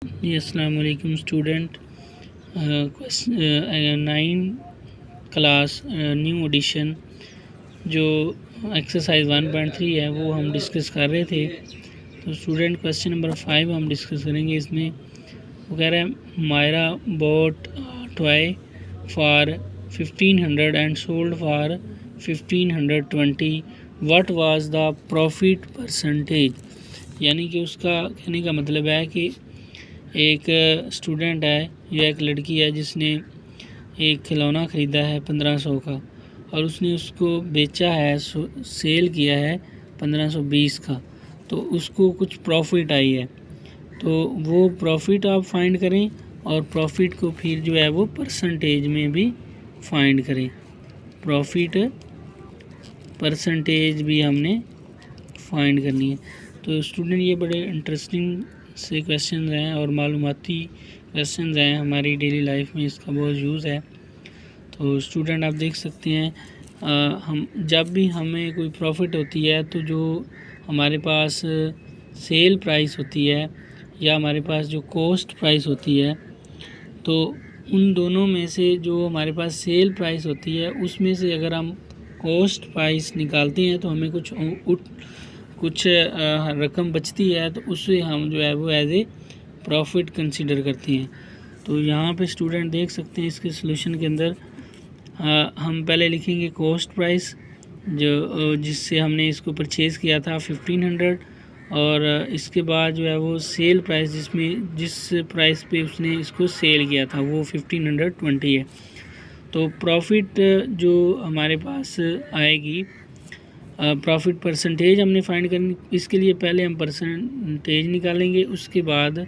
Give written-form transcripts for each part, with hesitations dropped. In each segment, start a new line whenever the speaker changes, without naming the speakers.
जी अस्सलाम वालेकुम student. 9 class new addition जो एक्सरसाइज 1.3 है वो हम डिस्कस कर रहे थे। तो स्टूडेंट क्वेश्चन नंबर 5 हम डिस्कस करेंगे। इसमें वो कह रहा है Myra bought toy for 1500 and sold for 1520, what was the profit percentage. यानी कि उसका कहने का मतलब है कि एक स्टूडेंट है या एक लड़की है जिसने एक खिलौना ख़रीदा है 1500 का और उसने उसको बेचा है, सेल किया है 1520 का, तो उसको कुछ प्रॉफिट आई है। तो वो प्रॉफिट आप फाइंड करें और प्रॉफिट को फिर जो है वो परसेंटेज में भी फाइंड करें। प्रॉफिट परसेंटेज भी हमने फाइंड करनी है। तो स्टूडेंट ये बड़े इंटरेस्टिंग से क्वेश्चन हैं और मालूमाती क्वेश्चन हैं, हमारी डेली लाइफ में इसका बहुत यूज़ है। तो स्टूडेंट आप देख सकते हैं हम जब भी हमें कोई प्रॉफिट होती है तो जो हमारे पास सेल प्राइस होती है या हमारे पास जो कॉस्ट प्राइस होती है, तो उन दोनों में से जो हमारे पास सेल प्राइस होती है उसमें से अगर हम कॉस्ट प्राइस निकालते हैं तो हमें कुछ रकम बचती है, तो उससे हम जो है वो एज ए प्रॉफिट कंसीडर करते हैं। तो यहाँ पे स्टूडेंट देख सकते हैं इसके सॉल्यूशन के अंदर हम पहले लिखेंगे कॉस्ट प्राइस जो जिससे हमने इसको परचेज़ किया था 1500, और इसके बाद जो है वो सेल प्राइस जिस प्राइस पे उसने इसको सेल किया था वो 1520 है। तो प्रॉफिट जो हमारे पास आएगी, प्रॉफिट परसेंटेज हमने फाइंड करनी। इसके लिए पहले हम परसेंटेज निकालेंगे, उसके बाद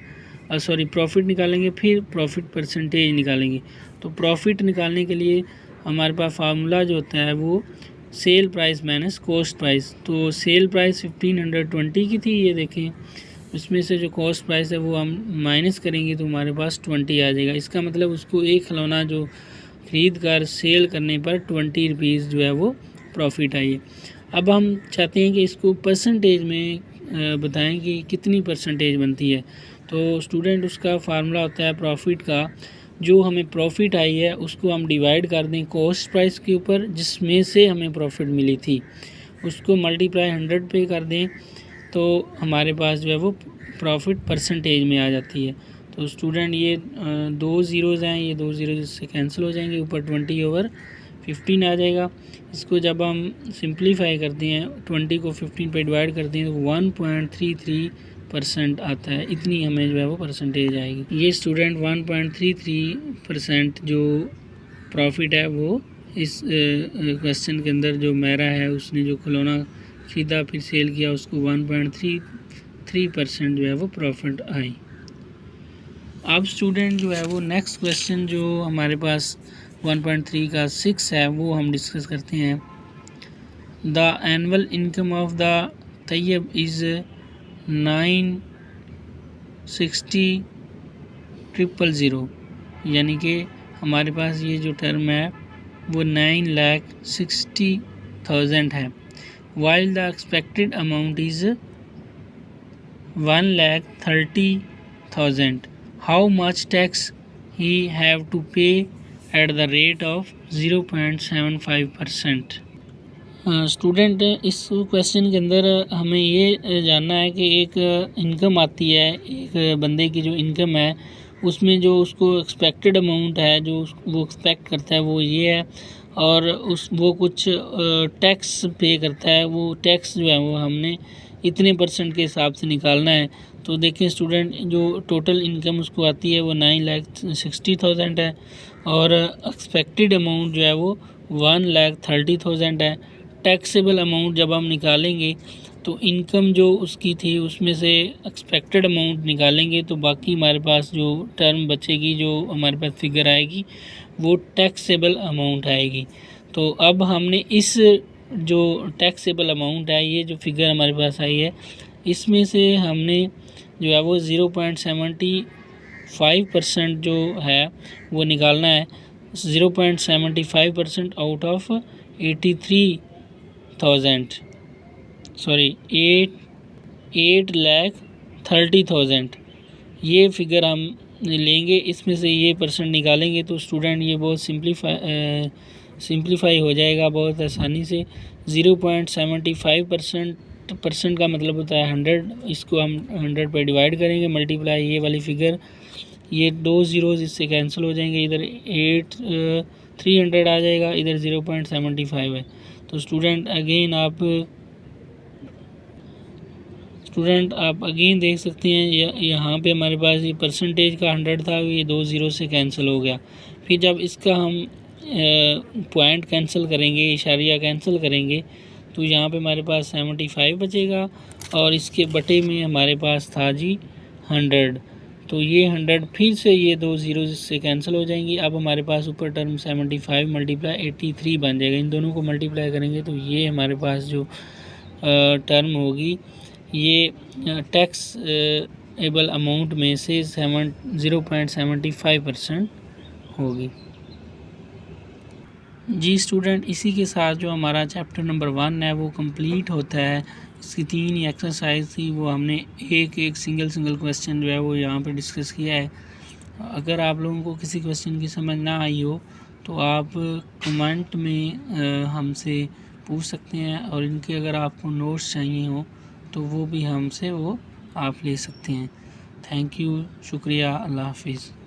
प्रॉफिट निकालेंगे, फिर प्रॉफिट परसेंटेज निकालेंगे। तो प्रॉफिट निकालने के लिए हमारे पास फार्मूला जो होता है वो sale price minus cost price. तो सेल प्राइस 1520 की थी, ये देखें, उसमें से जो कॉस्ट प्राइस है वो हम माइनस करेंगे तो हमारे पास 20 आ जाएगा। इसका मतलब उसको एक खिलौना जो ख़रीद कर सेल करने पर 20 रुपीज़ जो है वो प्रॉफिट आई है। अब हम चाहते हैं कि इसको परसेंटेज में बताएं कि कितनी परसेंटेज बनती है। तो स्टूडेंट उसका फार्मूला होता है प्रॉफिट का, जो हमें प्रॉफिट आई है उसको हम डिवाइड कर दें कॉस्ट प्राइस के ऊपर जिसमें से हमें प्रॉफिट मिली थी, उसको मल्टीप्लाई 100 पे कर दें तो हमारे पास जो है वो प्रॉफिट परसेंटेज में आ जाती है। तो स्टूडेंट ये 2 ज़ीरोज़ हैं, ये 2 ज़ीरो जिससे कैंसिल हो जाएंगे, ऊपर 20/15 आ जाएगा। इसको जब हम सिंप्लीफाई करते हैं, 20 को 15 पे डिवाइड करते हैं तो 1.33% आता है। इतनी हमें जो है वो परसेंटेज आएगी। ये स्टूडेंट 1.33% जो प्रॉफिट है वो इस क्वेश्चन के अंदर जो मेरा है उसने जो खिलौना ख़रीदा फिर सेल किया उसको 1.33% जो है वो प्रॉफिट आई। अब स्टूडेंट जो है वो नेक्स्ट क्वेश्चन जो हमारे पास 1.3 का 6 है वो हम डिस्कस करते हैं। The annual income of the Tayyab is 960,000, यानी कि हमारे पास ये जो टर्म है वो 9,60,000 है। While the expected amount is 1,30,000, how much tax he have to pay at the rate of 0.75%। Student इस क्वेश्चन के अंदर हमें ये जानना है कि एक इनकम आती है, एक बंदे की जो इनकम है उसमें जो उसको एक्सपेक्टेड अमाउंट है जो वो एक्सपेक्ट करता है वो ये है, और वो कुछ टैक्स पे करता है। वो टैक्स जो है वो हमने इतने % के हिसाब से निकालना है। तो देखें स्टूडेंट जो टोटल इनकम उसको आती है वो 9,60,000 है और एक्सपेक्टेड अमाउंट जो है वो 1,30,000 है। टैक्सेबल अमाउंट जब हम निकालेंगे तो इनकम जो उसकी थी उसमें से एक्सपेक्टेड अमाउंट निकालेंगे तो बाकी हमारे पास जो टर्म बचेगी, जो हमारे पास फिगर आएगी वो टैक्सेबल अमाउंट आएगी। तो अब हमने इस जो टैक्सेबल अमाउंट है, ये जो फिगर हमारे पास आई है, इसमें से हमने जो है वो 0.75% जो है वो निकालना है। 0.75% आउट ऑफ 8,30,000 ये फिगर हम लेंगे, इसमें से ये परसेंट निकालेंगे तो स्टूडेंट ये बहुत सिंप्लीफाई हो जाएगा बहुत आसानी से। 0.75% का मतलब होता है 100, इसको हम 100 पे डिवाइड करेंगे, मल्टीप्लाई ये वाली फिगर, ये 2 ज़ीरोज़ इससे कैंसिल हो जाएंगे, इधर 300 आ जाएगा, इधर 0.75 है। तो स्टूडेंट आप अगेन देख सकते हैं यहाँ पे हमारे पास ये परसेंटेज का 100 था, ये 2 ज़ीरो से कैंसिल हो गया। फिर जब इसका हम पॉइंट कैंसिल करेंगे, इशारिया कैंसिल करेंगे, तो यहाँ पे हमारे पास 75 बचेगा और इसके बटे में हमारे पास था जी 100। तो ये 100 फिर से ये 2 ज़ीरो से कैंसिल हो जाएंगी। अब हमारे पास ऊपर टर्म 75 मल्टीप्लाई 83 बन जाएगा। इन दोनों को मल्टीप्लाई करेंगे तो ये हमारे पास जो टर्म होगी ये टैक्स एबल अमाउंट में से 0.75% होगी। जी स्टूडेंट, इसी के साथ जो हमारा चैप्टर नंबर 1 है वो कंप्लीट होता है। इसकी 3 एक्सरसाइज थी, वो हमने एक सिंगल क्वेश्चन जो है वो यहाँ पे डिस्कस किया है। अगर आप लोगों को किसी क्वेश्चन की समझ ना आई हो तो आप कमेंट में हमसे पूछ सकते हैं, और इनके अगर आपको नोट्स चाहिए हो तो वो भी हमसे आप ले सकते हैं। थैंक यू, शुक्रिया, अल्लाह हाफिज़।